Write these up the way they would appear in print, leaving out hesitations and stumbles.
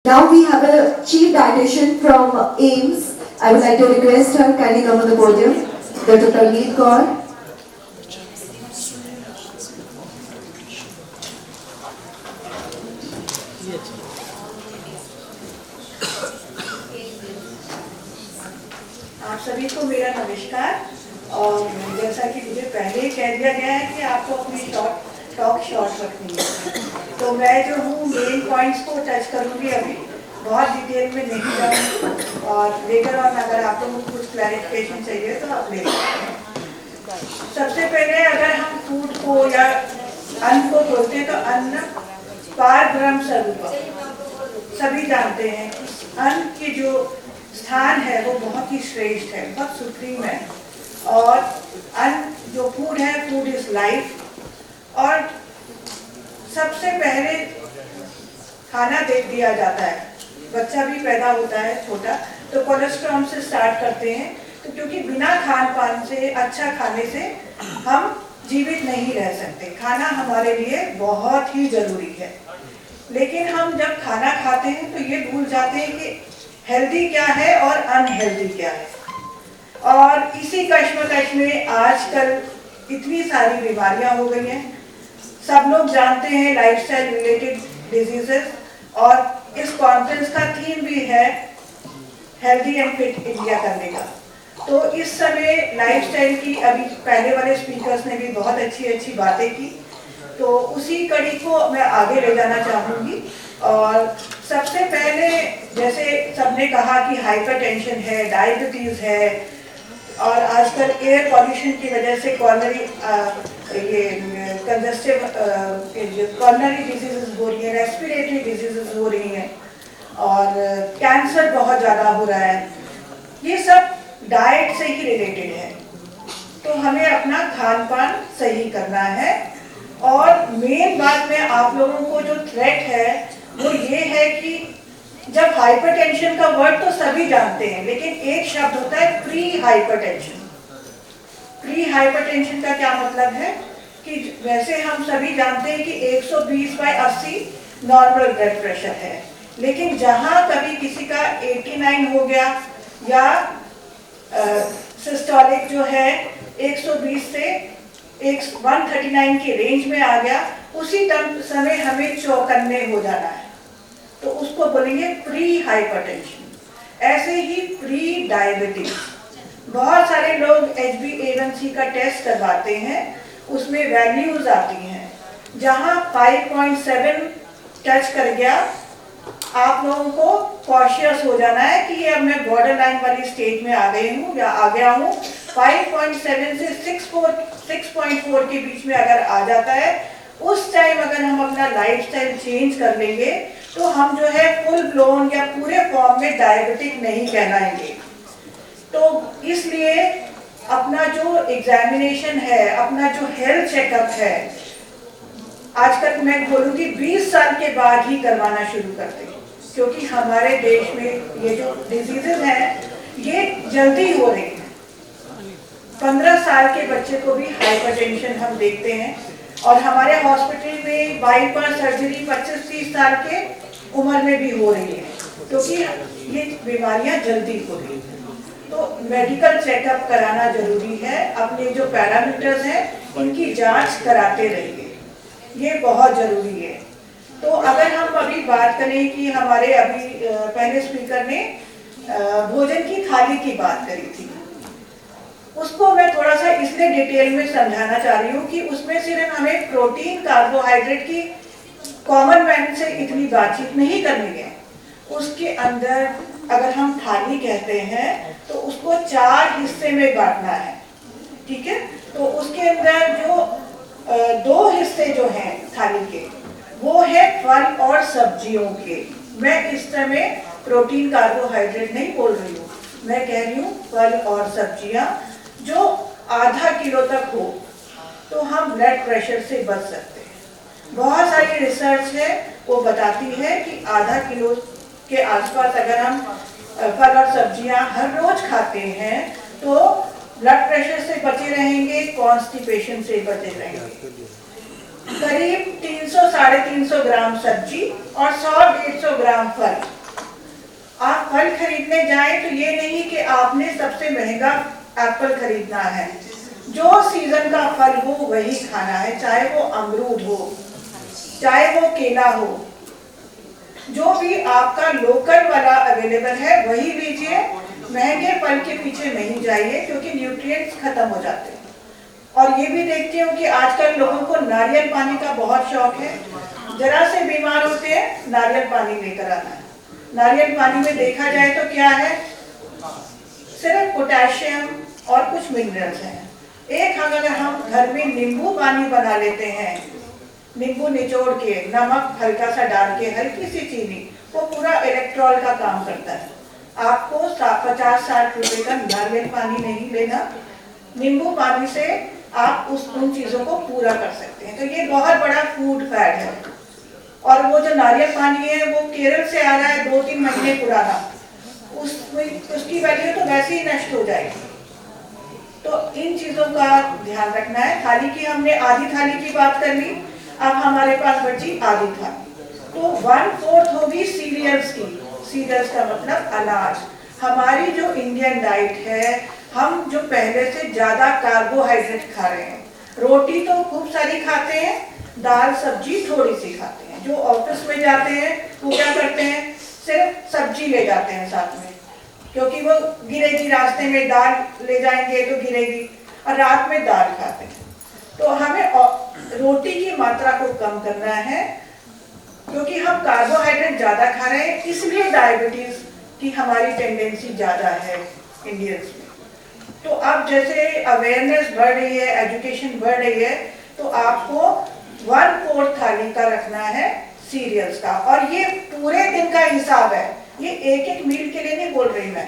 Now we have a chief dietitian from AIMS. I would like to request her kindly come on the podium. Dr. Tarneet Kaur. आप सभी को मेरा नमस्कार। और जैसा कि मुझे पहले ही कह दिया गया है कि आपको अपनी टॉक शॉर्ट रखनी है, तो मैं जो हूँ मेन पॉइंट्स को टच करूँगी। अभी बहुत डिटेल में नहीं जाऊँगी और लेकर ऑन अगर आप लोगों को कुछ क्लैरिफिकेशन चाहिए तो आप ले सकते हैं। सबसे पहले अगर हम फूड को या अन्न को बोलते हैं तो अन्न पार ब्रह्म स्वरूप सभी जानते हैं। अन्न की जो स्थान है वो बहुत ही श्रेष्ठ है, बहुत सुप्रीम है। और अन्न जो फूड है, फूड इज लाइफ। और सबसे पहले खाना दे दिया जाता है। बच्चा भी पैदा होता है छोटा तो कोलेस्ट्रॉल से स्टार्ट करते हैं, तो क्योंकि बिना खान पान से, अच्छा खाने से हम जीवित नहीं रह सकते। खाना हमारे लिए बहुत ही जरूरी है। लेकिन हम जब खाना खाते हैं तो ये भूल जाते हैं कि हेल्दी क्या है और अनहेल्दी क्या है। और इसी कश्मकश में आजकल इतनी सारी बीमारियां हो गई हैं। सब लोग जानते हैं लाइफस्टाइल रिलेटेड डिजीजेस, और इस कॉन्फ्रेंस का थीम भी है हेल्दी एंड फिट इंडिया करने का। तो इस समय लाइफस्टाइल की, अभी पहले वाले स्पीकर्स ने भी बहुत अच्छी बातें की, तो उसी कड़ी को मैं आगे ले जाना चाहूँगी। और सबसे पहले जैसे सबने कहा कि हाइपरटेंशन है, डायबिटीज है, और आजकल एयर पॉल्यूशन की वजह से कॉर्नरी कंजस्टिव कॉर्नरी डिजीजेस हो रही है, रेस्पिरेटरी डिजीजेस हो रही हैं, और कैंसर बहुत ज़्यादा हो रहा है। ये सब डाइट से ही रिलेटेड है। तो हमें अपना खान पान सही करना है। और मेन बात में आप लोगों को जो थ्रेट है वो ये है कि जब हाइपरटेंशन का वर्ड तो सभी जानते हैं, लेकिन एक शब्द होता है प्री हाइपरटेंशन। प्री हाइपरटेंशन का क्या मतलब है कि वैसे हम सभी जानते हैं कि 120/80 नॉर्मल ब्लड प्रेशर है, लेकिन जहां कभी किसी का 89 हो गया या सिस्टोलिक जो है 120 से 139 की रेंज में आ गया, उसी समय हमें चौकन्ने हो जाना है, तो उसको बोलेंगे प्री हाइपरटेंशन। ऐसे ही प्री डायबिटीज। बहुत सारे लोग HbA1c का टेस्ट करवाते हैं, उसमें वैल्यूज आती हैं, जहां 5.7 टच कर गया, आप लोगों को कॉशियस हो जाना है कि ये अब मैं बॉर्डर लाइन वाली स्टेज में आ गई हूँ या आ गया हूँ। 5.7 से 6.4 के बीच में अगर आ जाता है, उस टाइम अगर हम अपना लाइफस्टाइल चेंज कर लेंगे तो हम जो है फुल ब्लोन या पूरे फॉर्म में डायबिटिक नहीं कहलाएंगे। तो इसलिए अपना जो एग्जामिनेशन है, अपना जो हेल्थ चेकअप है, आजकल मैं बोलूँगी 20 साल के बाद ही करवाना शुरू करते हैं, क्योंकि हमारे देश में ये जो डिजीजेज हैं ये जल्दी हो रही हैं। 15 साल के बच्चे को भी हाइपरटेंशन हम देखते हैं, और हमारे हॉस्पिटल में बाईपास सर्जरी 25-30 साल के उम्र में भी हो रही है, क्योंकि ये बीमारियां जल्दी हो रही हैं। तो मेडिकल चेकअप कराना जरूरी है। अपने जो पैरामीटर्स हैं इनकी जांच कराते रहिए, ये बहुत जरूरी है। तो अगर हम अभी बात करें कि हमारे अभी पहले स्पीकर ने भोजन की थाली की बात करी थी, उसको मैं थोड़ा सा इसलिए डिटेल में समझाना चाह रही हूँ कि उसमें सिर्फ हमें प्रोटीन, कार्बोहाइड्रेट की कॉमन मैन से इतनी बातचीत नहीं करनी है। उसके अंदर अगर हम थाली कहते हैं तो उसको 4 हिस्से में बांटना है, ठीक है। तो उसके अंदर जो 2 हिस्से जो हैं थाली के, वो है फल और सब्जियों के। मैं इस समय प्रोटीन, कार्बोहाइड्रेट नहीं बोल रही हूँ, मैं कह रही हूँ फल और सब्जियां जो आधा किलो तक हो, तो हम ब्लड प्रेशर से बच सकते हैं। बहुत सारी रिसर्च है वो बताती है कि आधा किलो के आसपास अगर हम फल और सब्जियां हर रोज खाते हैं तो ब्लड प्रेशर से बचे रहेंगे, कॉन्स्टिपेशन से बचे रहेंगे। करीब 300-350 ग्राम सब्जी और 100-150 ग्राम फल। आप फल खरीदने जाएं तो ये नहीं कि आपने सबसे महंगा एप्पल खरीदना है। जो सीजन का फल हो वही खाना है, चाहे वो अमरूद हो, चाहे वो केला हो, जो भी आपका लोकल वाला अवेलेबल है वही लीजिए। महंगे फल के पीछे नहीं जाइए क्योंकि न्यूट्रिएंट्स खत्म हो जाते हैं। और ये भी देखती हूँ कि आजकल लोगों को नारियल पानी का बहुत शौक है। जरा से बीमार होते हैं, नारियल पानी लेकर आना है। नारियल पानी में देखा जाए तो क्या है, सिर्फ पोटेशियम और कुछ मिनरल्स हैं। एक अगर हम घर में नींबू पानी बना लेते हैं, नींबू निचोड़ के नमक हल्का सा डाल के हल्की सी चीनी, वो पूरा इलेक्ट्रॉल का काम करता है। आपको 50-60 रुपए का नारियल पानी नहीं लेना, नींबू पानी से आप उन चीजों को पूरा कर सकते हैं। तो ये बहुत बड़ा फूड फैट है। और वो जो नारियल पानी है वो केरल से आ रहा है, 2-3 महीने पुराना, उसकी वैल्यू तो वैसे ही नष्ट हो जाएगी। तो इन चीजों का ध्यान रखना है। थाली की हमने आधी थाली की बात कर ली, अब हमारे पास बची आधी थाली। तो 1/4 होगी सीरियल्स की। सीरियल्स का मतलब अनाज। हमारी जो इंडियन डाइट है, हम जो पहले से ज्यादा कार्बोहाइड्रेट खा रहे हैं। रोटी तो खूब सारी खाते हैं, दाल सब्जी थोड़ी सी खाते हैं। जो ऑफिस में जाते हैं वो क्या करते हैं, सिर्फ सब्जी ले जाते हैं साथ में, क्योंकि वो गिरेगी, रास्ते में दाल ले जाएंगे तो गिरेगी, और रात में दाल खाते हैं। तो हमें रोटी की मात्रा को कम करना है, क्योंकि हम कार्बोहाइड्रेट ज्यादा खा रहे हैं, इसलिए डायबिटीज की हमारी टेंडेंसी ज्यादा है इंडियंस में। तो अब जैसे अवेयरनेस बढ़ रही है, एजुकेशन बढ़ रही है, तो आपको 1/4 थाली का रखना है सीरियल्स का। और ये पूरे दिन का हिसाब है, ये एक मील के लिए नहीं बोल रही मैं,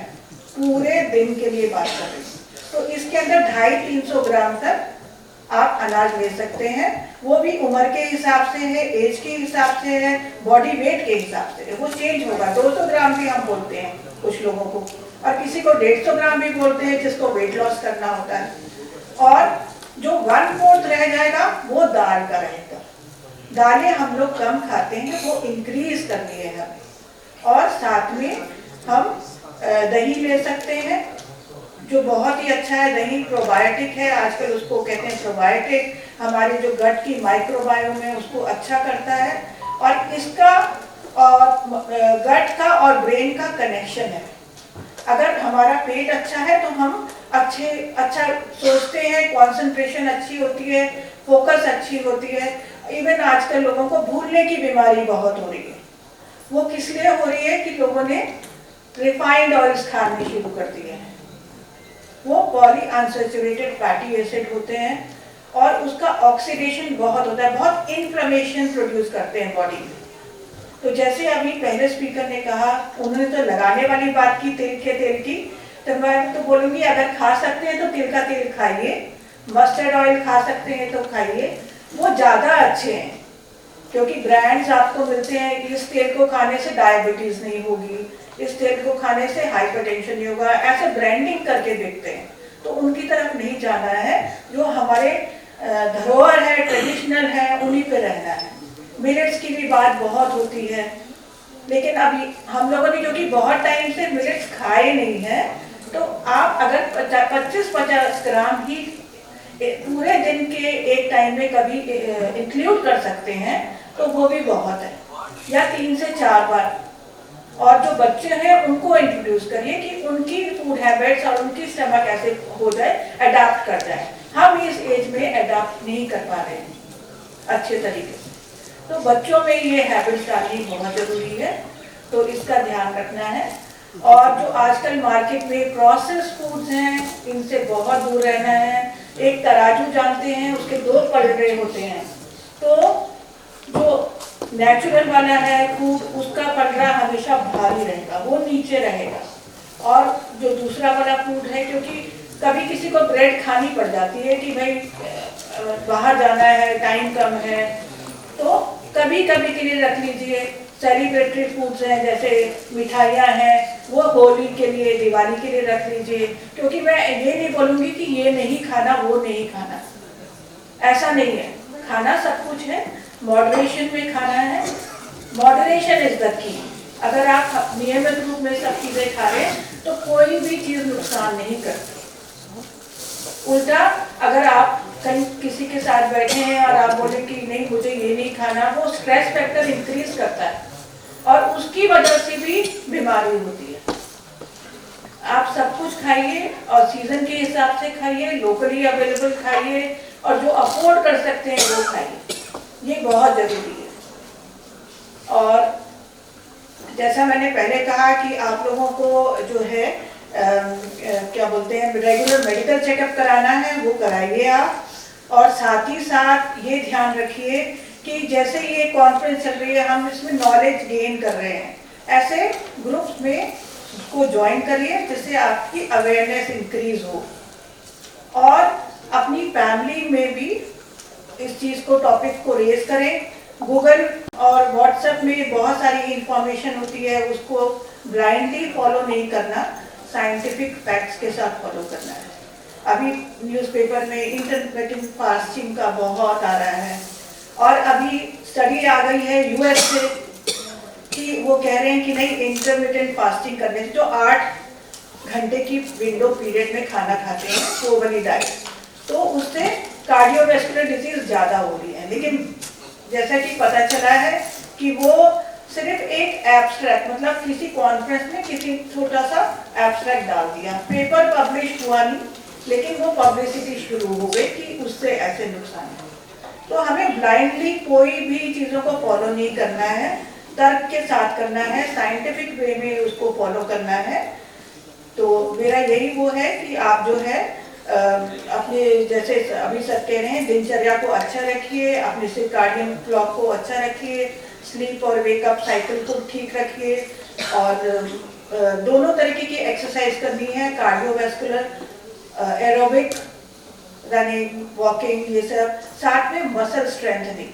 पूरे दिन के लिए बात कर रही हूँ। तो इसके अंदर 250-300 ग्राम तक आप अनाज ले सकते हैं। वो भी उम्र के हिसाब से है, एज के हिसाब से है, बॉडी वेट के हिसाब से है, वो चेंज होगा। 200 ग्राम भी हम बोलते हैं कुछ लोगों को, और किसी को 150 ग्राम भी बोलते हैं जिसको वेट लॉस करना होता है। और जो 1/4 रह जाएगा वो दाल का रहेगा। दालें हम लोग कम खाते हैं, वो इंक्रीज करनी है हमें। और साथ में हम दही ले सकते हैं, जो बहुत ही अच्छा है। दही प्रोबायोटिक है, आजकल उसको कहते हैं प्रोबायोटिक। हमारे जो गट की माइक्रोबायोम है उसको अच्छा करता है, और इसका और गट का और ब्रेन का कनेक्शन है। अगर हमारा पेट अच्छा है तो हम अच्छा सोचते हैं, कंसंट्रेशन अच्छी होती है, फोकस अच्छी होती है। इवन आजकल लोगों को भूलने की बीमारी बहुत हो रही है। वो किस लिए हो रही है कि लोगों ने रिफाइंड ऑयल्स खाने शुरू कर दिए हैं। वो पॉलीअनसैचुरेटेड फैटी एसिड होते हैं, और उसका ऑक्सीडेशन बहुत होता है, बहुत इन्फ्लेमेशन प्रोड्यूस करते हैं बॉडी में। तो जैसे अभी पहले स्पीकर ने कहा, उन्होंने तो लगाने वाली बात की तिल के तेल की, तो मैं तो बोलूँगी अगर खा सकते हैं तो तिल का तेल खाइए, मस्टर्ड ऑयल खा सकते हैं तो खाइए, वो ज़्यादा अच्छे हैं। क्योंकि ब्रांड्स आपको मिलते हैं कि इस तेल को खाने से डायबिटीज़ नहीं होगी, इस तेल को खाने से हाइपरटेंशन नहीं होगा, ऐसे ब्रांडिंग करके देखते हैं। तो उनकी तरफ नहीं जाना है, जो हमारे धरोहर है, ट्रेडिशनल है, उन्हीं पे रहना है। मिलेट्स की भी बात बहुत होती है, लेकिन अभी हम लोगों ने क्योंकि बहुत टाइम से मिलेट्स खाए नहीं है, तो आप अगर 25-50 ग्राम ही पूरे दिन के एक टाइम में कभी इंक्लूड कर सकते हैं तो वो भी बहुत है, या 3 से 4 बार। और जो बच्चे हैं उनको इंट्रोड्यूस करिए कि उनकी फूड हैबिट्स और उनकी स्टमक ऐसे हो जाए, अडाप्ट कर जाए। हम इस एज में अडाप्ट नहीं कर पा रहे हैं अच्छे तरीके से, तो बच्चों में ये हैबिट्स डालनी बहुत जरूरी है। तो इसका ध्यान रखना है। और जो आजकल मार्केट में प्रोसेस्ड फूड्स हैं, इनसे बहुत दूर रहना है। एक तराजू जानते हैं, उसके 2 पलड़े होते हैं। तो जो नेचुरल वाला है फूड, उसका पलड़ा हमेशा भारी रहेगा, वो नीचे रहेगा। और जो दूसरा वाला फूड है, क्योंकि कभी किसी को ब्रेड खानी पड़ जाती है कि भाई बाहर जाना है, टाइम कम है, तो कभी कभी के लिए रख लीजिए। सेलिब्रेटरी फूड्स हैं, जैसे मिठाइयाँ हैं, वो होली के लिए, दिवाली के लिए रख लीजिए। क्योंकि मैं ये नहीं बोलूँगी कि ये नहीं खाना, वो नहीं खाना, ऐसा नहीं है। खाना सब कुछ है, मॉडरेशन में खाना है, मॉडरेशन इज द की। अगर आप नियमित रूप में सब चीजें खा रहे हैं तो कोई भी चीज नुकसान नहीं करती। उल्टा अगर आप कहीं किसी के साथ बैठे हैं और आप बोले कि नहीं मुझे ये नहीं खाना, वो स्ट्रेस फैक्टर इंक्रीज करता है और उसकी वजह से भी बीमारी होती है। आप सब कुछ खाइए और सीजन के हिसाब से खाइए, लोकली अवेलेबल खाइए और जो अफोर्ड कर सकते हैं वो खाइए, ये बहुत जरूरी है। और जैसा मैंने पहले कहा कि आप लोगों को जो है क्या बोलते हैं रेगुलर मेडिकल चेकअप कराना है, वो कराइए आप। और साथ ही साथ ये ध्यान रखिए कि जैसे ये कॉन्फ्रेंस चल रही है, हम इसमें नॉलेज गेन कर रहे हैं, ऐसे ग्रुप्स में को ज्वाइन करिए जिससे आपकी अवेयरनेस इंक्रीज हो। और अपनी फैमिली में भी इस चीज़ को, टॉपिक को रेज करें। गूगल और व्हाट्सएप में बहुत सारी इंफॉर्मेशन होती है, उसको ब्लाइंडली फॉलो नहीं करना, साइंटिफिक फैक्ट्स के साथ फॉलो करना है। अभी न्यूज़पेपर में इंटरमिटेंट फास्टिंग का बहुत आ रहा है और अभी स्टडी आ गई है यूएस से कि वो कह रहे हैं कि नहीं, इंटरमिटेंट फास्टिंग करने से जो 8 घंटे की विंडो पीरियड में खाना खाते हैं वो वाली डाइट, तो उससे कार्डियोवैस्कुलर डिजीज ज़्यादा हो रही है। लेकिन जैसा कि पता चला है कि वो सिर्फ एक एब्स्ट्रैक्ट, मतलब किसी कॉन्फ्रेंस में किसी छोटा सा एब्स्ट्रैक्ट डाल दिया, पेपर पब्लिश हुआ नहीं, लेकिन वो पब्लिसिटी शुरू हो गई कि उससे ऐसे नुकसान है। तो हमें ब्लाइंडली कोई भी चीज़ों को फॉलो नहीं करना है, तर्क के साथ करना है, साइंटिफिक वे में उसको फॉलो करना है। तो मेरा यही वो है कि आप जो है अपने, जैसे अभी सर कह रहे हैं, दिनचर्या को अच्छा रखिए, अपने सर्काडियन क्लॉक को अच्छा रखिए, स्लीप और वेकअप साइकिल को ठीक रखिए, और दोनों तरीके की एक्सरसाइज करनी है, कार्डियोवैस्कुलर, एरोबिक, रनिंग, वॉकिंग, ये सब, साथ में मसल स्ट्रेंथनिंग,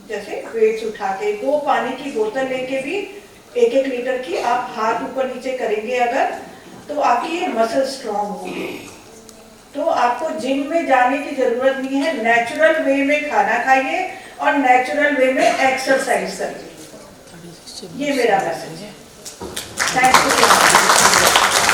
जैसे वेट्स उठा के 2 पानी की बोतल लेके भी 1-1 लीटर की आप हाथ ऊपर नीचे करेंगे अगर, तो आपकी ये मसल स्ट्रॉन्ग होगी। तो आपको जिम में जाने की जरूरत नहीं है, नेचुरल वे में खाना खाइए और नेचुरल वे में एक्सरसाइज करिए, ये मेरा मैसेज है। Thank you.